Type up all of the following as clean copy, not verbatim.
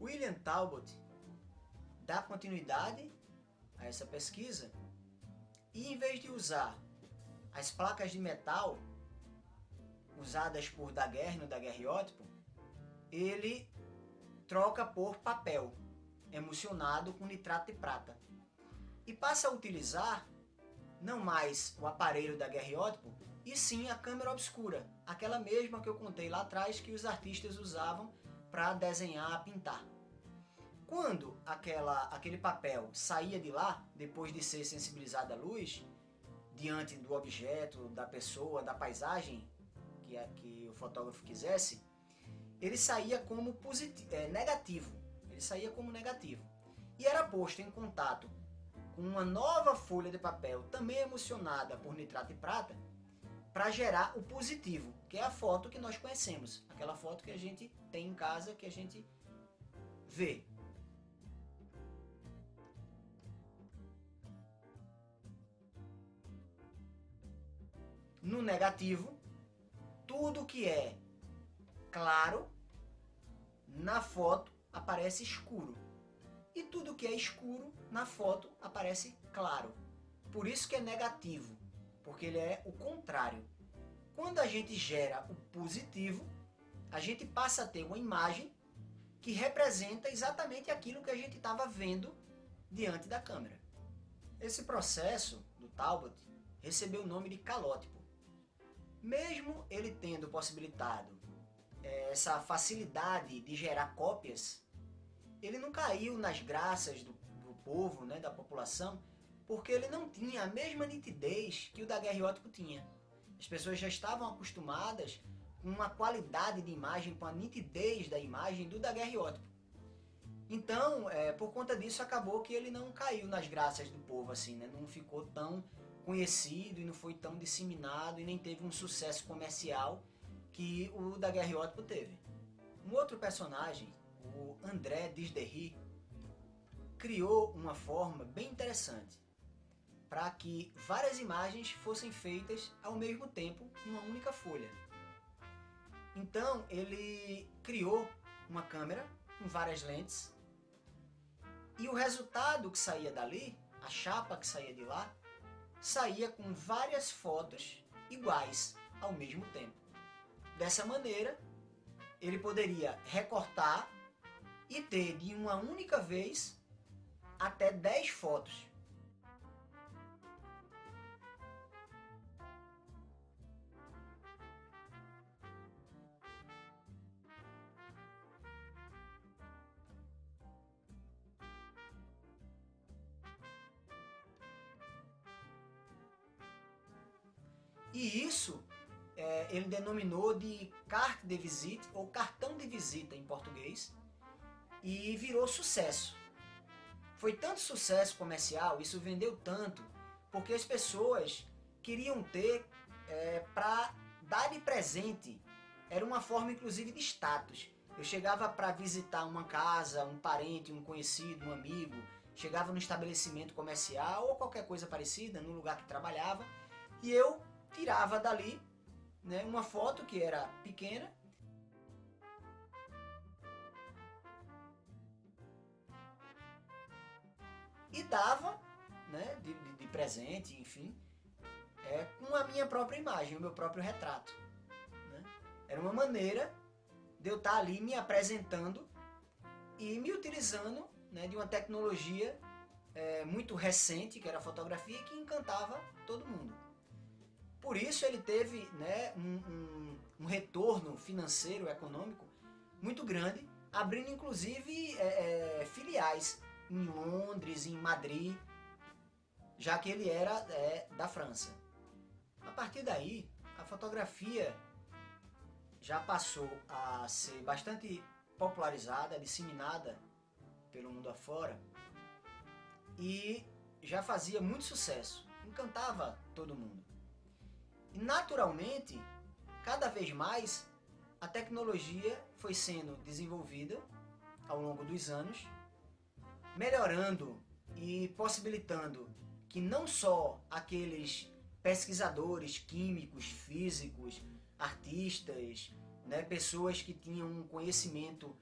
William Talbot dá continuidade a essa pesquisa e, em vez de usar as placas de metal usadas por Daguerre no daguerreótipo, ele troca por papel emulsionado com nitrato de prata e passa a utilizar não mais o aparelho daguerreótipo, e sim a câmera obscura, aquela mesma que eu contei lá atrás que os artistas usavam para desenhar, pintar. Quando aquele papel saía de lá, depois de ser sensibilizado à luz, diante do objeto, da pessoa, da paisagem que o fotógrafo quisesse, ele saía como negativo. Ele saía como negativo. E era posto em contato com uma nova folha de papel, também emulsionada por nitrato de prata, para gerar o positivo, que é a foto que nós conhecemos. Aquela foto que a gente tem em casa, que a gente vê. No negativo, tudo que é claro, na foto aparece escuro. E tudo que é escuro, na foto aparece claro. Por isso que é negativo, porque ele é o contrário. Quando a gente gera o positivo, a gente passa a ter uma imagem que representa exatamente aquilo que a gente estava vendo diante da câmera. Esse processo do Talbot recebeu o nome de calótipo. Mesmo ele tendo possibilitado essa facilidade de gerar cópias, ele não caiu nas graças do povo, né, da população, porque ele não tinha a mesma nitidez que o daguerreótipo tinha. As pessoas já estavam acostumadas com uma qualidade de imagem, com a nitidez da imagem do daguerreótipo. Então, por conta disso, acabou que ele não caiu nas graças do povo, assim, né? Não ficou tão conhecido e não foi tão disseminado e nem teve um sucesso comercial que o daguerreótipo teve. Um outro personagem, o André Desdery, criou uma forma bem interessante para que várias imagens fossem feitas ao mesmo tempo em uma única folha. Então ele criou uma câmera com várias lentes e o resultado que saía dali, a chapa que saía de lá, saía com várias fotos iguais ao mesmo tempo. Dessa maneira, ele poderia recortar e ter de uma única vez até 10 fotos. E isso ele denominou de carte de visite ou cartão de visita em português e virou sucesso. Foi tanto sucesso comercial, isso vendeu tanto, porque as pessoas queriam ter para dar de presente. Era uma forma inclusive de status. Eu chegava para visitar uma casa, um parente, um conhecido, um amigo, chegava no estabelecimento comercial ou qualquer coisa parecida, no lugar que trabalhava, e eu tirava dali, né, uma foto que era pequena e dava, né, de presente, enfim, com a minha própria imagem, o meu próprio retrato. Né? Era uma maneira de eu estar ali me apresentando e me utilizando, né, de uma tecnologia muito recente, que era a fotografia, que encantava todo mundo. Por isso ele teve, né, um retorno financeiro, econômico muito grande, abrindo inclusive filiais em Londres, em Madrid, já que ele era da França. A partir daí, a fotografia já passou a ser bastante popularizada, disseminada pelo mundo afora e já fazia muito sucesso, encantava todo mundo. E naturalmente, cada vez mais, a tecnologia foi sendo desenvolvida ao longo dos anos, melhorando e possibilitando que não só aqueles pesquisadores químicos, físicos, artistas, né, pessoas que tinham um conhecimento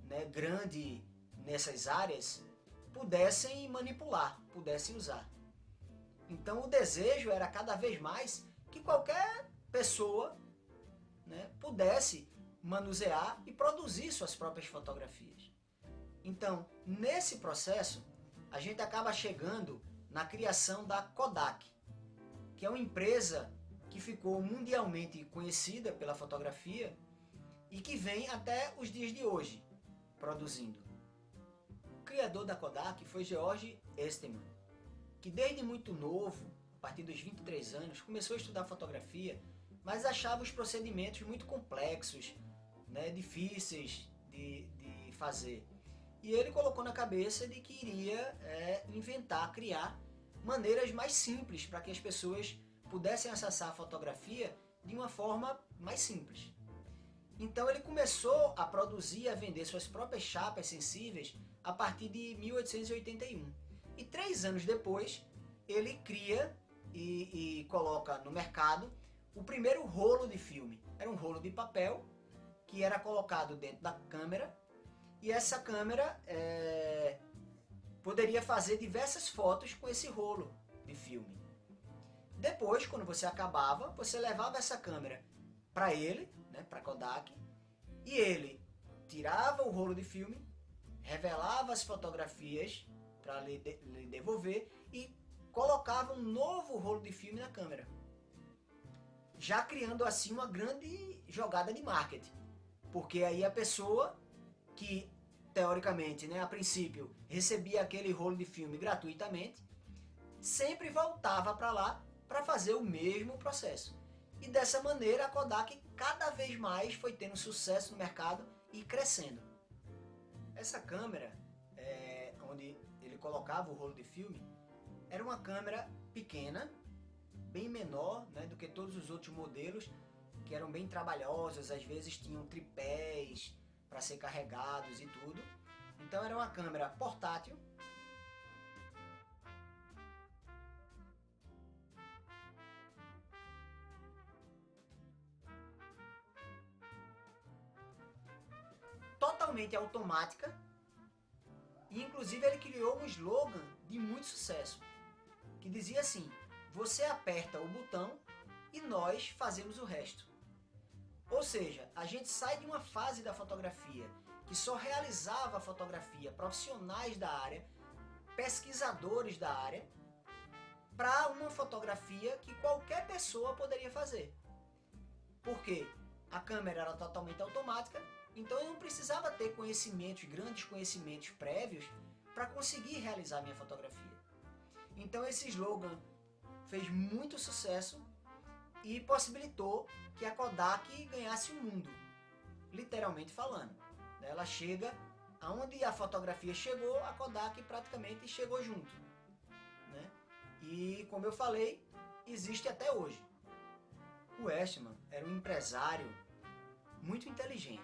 né, grande nessas áreas pudessem manipular, pudessem usar. Então o desejo era cada vez mais que qualquer pessoa, né, pudesse manusear e produzir suas próprias fotografias. Então, nesse processo, a gente acaba chegando na criação da Kodak, que é uma empresa que ficou mundialmente conhecida pela fotografia e que vem até os dias de hoje produzindo. O criador da Kodak foi George Eastman, que desde muito novo, a partir dos 23 anos, começou a estudar fotografia, mas achava os procedimentos muito complexos, né, difíceis de fazer. E ele colocou na cabeça de que iria inventar, criar maneiras mais simples para que as pessoas pudessem acessar a fotografia de uma forma mais simples. Então ele começou a produzir e a vender suas próprias chapas sensíveis a partir de 1881. E 3 anos depois, ele cria e coloca no mercado o primeiro rolo de filme. Era um rolo de papel que era colocado dentro da câmera, e essa câmera poderia fazer diversas fotos com esse rolo de filme. Depois, quando você acabava, você levava essa câmera para ele, né, para Kodak, e ele tirava o rolo de filme, revelava as fotografias para lhe devolver e colocava um novo rolo de filme na câmera, já criando assim uma grande jogada de marketing, porque aí a pessoa que teoricamente, né, a princípio, recebia aquele rolo de filme gratuitamente, sempre voltava para lá para fazer o mesmo processo. E dessa maneira a Kodak cada vez mais foi tendo sucesso no mercado e crescendo. Essa câmera, onde ele colocava o rolo de filme, era uma câmera pequena, bem menor, né, do que todos os outros modelos, que eram bem trabalhosos, às vezes tinham tripés para ser carregados e tudo. Então era uma câmera portátil, totalmente automática, e inclusive ele criou um slogan de muito sucesso, que dizia assim: você aperta o botão e nós fazemos o resto. Ou seja, a gente sai de uma fase da fotografia que só realizava a fotografia profissionais da área, pesquisadores da área, para uma fotografia que qualquer pessoa poderia fazer. Porque a câmera era totalmente automática, então eu não precisava ter conhecimentos, grandes conhecimentos prévios para conseguir realizar a minha fotografia. Então esse slogan fez muito sucesso e possibilitou que a Kodak ganhasse o mundo, literalmente falando. Ela chega aonde a fotografia chegou, a Kodak praticamente chegou junto, né? E como eu falei, existe até hoje. O Eastman era um empresário muito inteligente.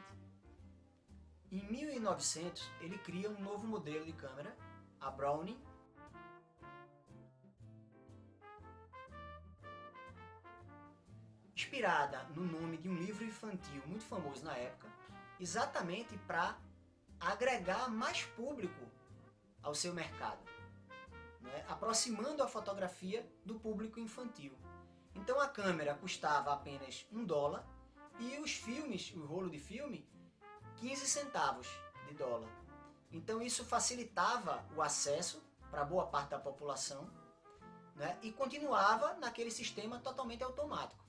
Em 1900 ele cria um novo modelo de câmera, a Brownie, inspirada no nome de um livro infantil muito famoso na época, exatamente para agregar mais público ao seu mercado, né? Aproximando a fotografia do público infantil. Então a câmera custava apenas $1 e os filmes, o rolo de filme, 15 centavos de dólar. Então isso facilitava o acesso para boa parte da população, né? E continuava naquele sistema totalmente automático.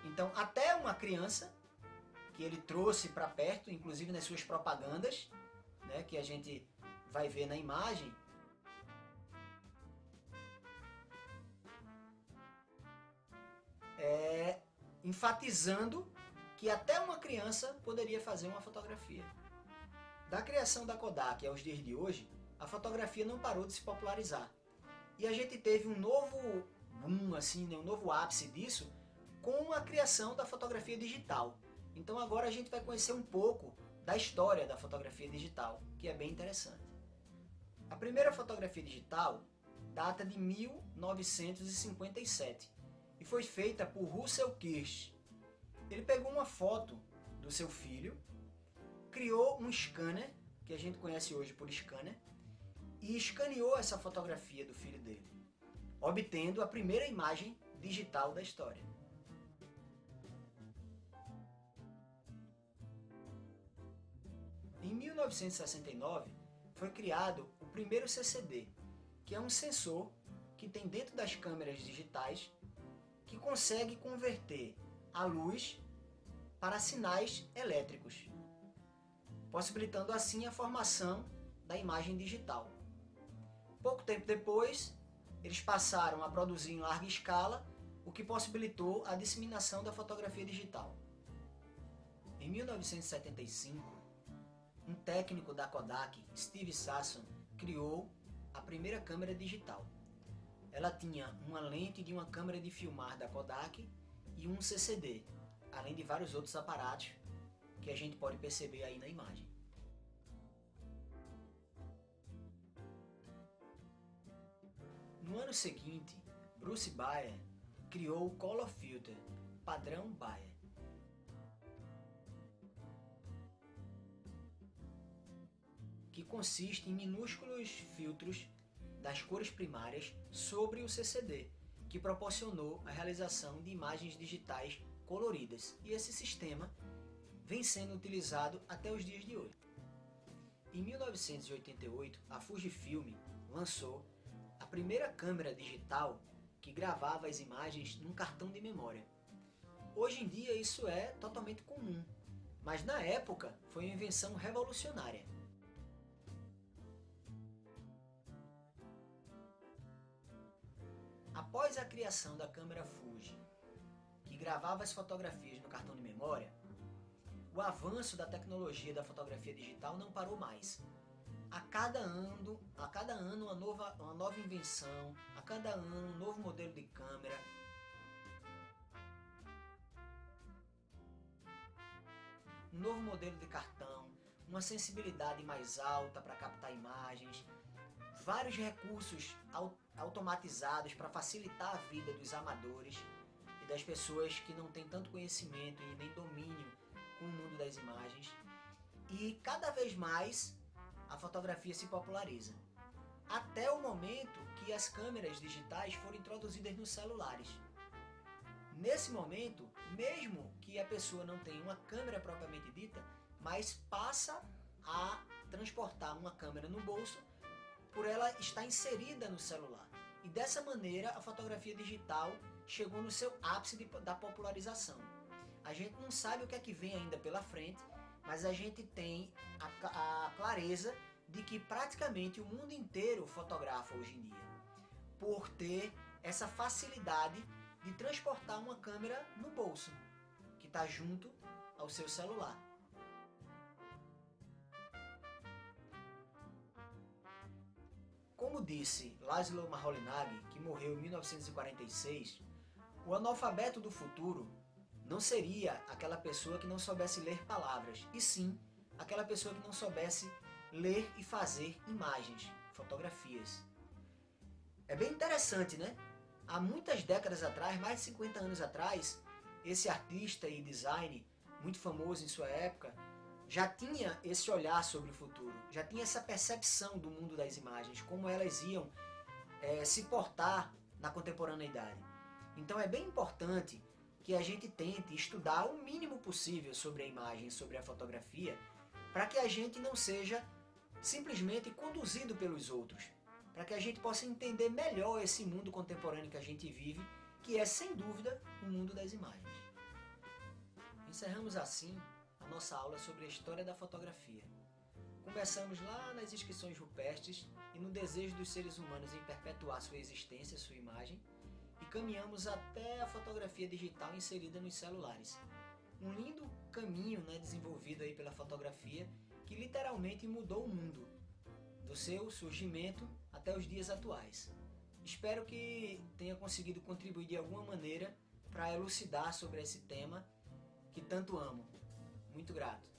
Então até uma criança, que ele trouxe para perto, inclusive nas suas propagandas, né, que a gente vai ver na imagem, enfatizando que até uma criança poderia fazer uma fotografia. Da criação da Kodak aos dias de hoje, a fotografia não parou de se popularizar. E a gente teve um novo boom, assim, né, um novo ápice disso, com a criação da fotografia digital. Então agora a gente vai conhecer um pouco da história da fotografia digital, que é bem interessante. A primeira fotografia digital data de 1957 e foi feita por Russell Kirsch. Ele pegou uma foto do seu filho criou um scanner, que a gente conhece hoje por scanner, e escaneou essa fotografia do filho dele, obtendo a primeira imagem digital da história. Em 1969, foi criado o primeiro CCD, que é um sensor que tem dentro das câmeras digitais que consegue converter a luz para sinais elétricos, possibilitando assim a formação da imagem digital. Pouco tempo depois, eles passaram a produzir em larga escala, o que possibilitou a disseminação da fotografia digital. Em 1975, um técnico da Kodak, Steve Sasson, criou a primeira câmera digital. Ela tinha uma lente de uma câmera de filmar da Kodak e um CCD, além de vários outros aparatos que a gente pode perceber aí na imagem. No ano seguinte, Bruce Baer criou o Color Filter, padrão Baer. Que consiste em minúsculos filtros das cores primárias sobre o CCD, que proporcionou a realização de imagens digitais coloridas. E esse sistema vem sendo utilizado até os dias de hoje. Em 1988, a Fujifilm lançou a primeira câmera digital que gravava as imagens num cartão de memória. Hoje em dia isso é totalmente comum, mas na época foi uma invenção revolucionária. Após a criação da câmera Fuji, que gravava as fotografias no cartão de memória, o avanço da tecnologia da fotografia digital não parou mais. A cada ano uma nova invenção, a cada ano um novo modelo de câmera. Um novo modelo de cartão, uma sensibilidade mais alta para captar imagens, vários recursos automatizados para facilitar a vida dos amadores e das pessoas que não têm tanto conhecimento e nem domínio com o mundo das imagens. E cada vez mais a fotografia se populariza, até o momento que as câmeras digitais foram introduzidas nos celulares. Nesse momento, mesmo que a pessoa não tenha uma câmera propriamente dita, mas passa a transportar uma câmera no bolso por ela estar inserida no celular. E dessa maneira a fotografia digital chegou no seu ápice da popularização. A gente não sabe o que é que vem ainda pela frente, mas a gente tem a clareza de que praticamente o mundo inteiro fotografa hoje em dia, por ter essa facilidade de transportar uma câmera no bolso, que está junto ao seu celular. Como disse Laszlo Moholy-Nagy, que morreu em 1946, o analfabeto do futuro não seria aquela pessoa que não soubesse ler palavras, e sim aquela pessoa que não soubesse ler e fazer imagens, fotografias. É bem interessante, né? Há muitas décadas atrás, mais de 50 anos atrás, esse artista e design, muito famoso em sua época, já tinha esse olhar sobre o futuro, já tinha essa percepção do mundo das imagens, como elas iam se portar na contemporaneidade. Então é bem importante que a gente tente estudar o mínimo possível sobre a imagem, sobre a fotografia, para que a gente não seja simplesmente conduzido pelos outros, para que a gente possa entender melhor esse mundo contemporâneo que a gente vive, que é sem dúvida o mundo das imagens. Encerramos assim a nossa aula sobre a história da fotografia. Começamos lá nas inscrições rupestres e no desejo dos seres humanos em perpetuar sua existência, sua imagem, e caminhamos até a fotografia digital inserida nos celulares. Um lindo caminho, desenvolvido aí pela fotografia, que literalmente mudou o mundo, do seu surgimento até os dias atuais. Espero que tenha conseguido contribuir de alguma maneira para elucidar sobre esse tema que tanto amo. Muito grato.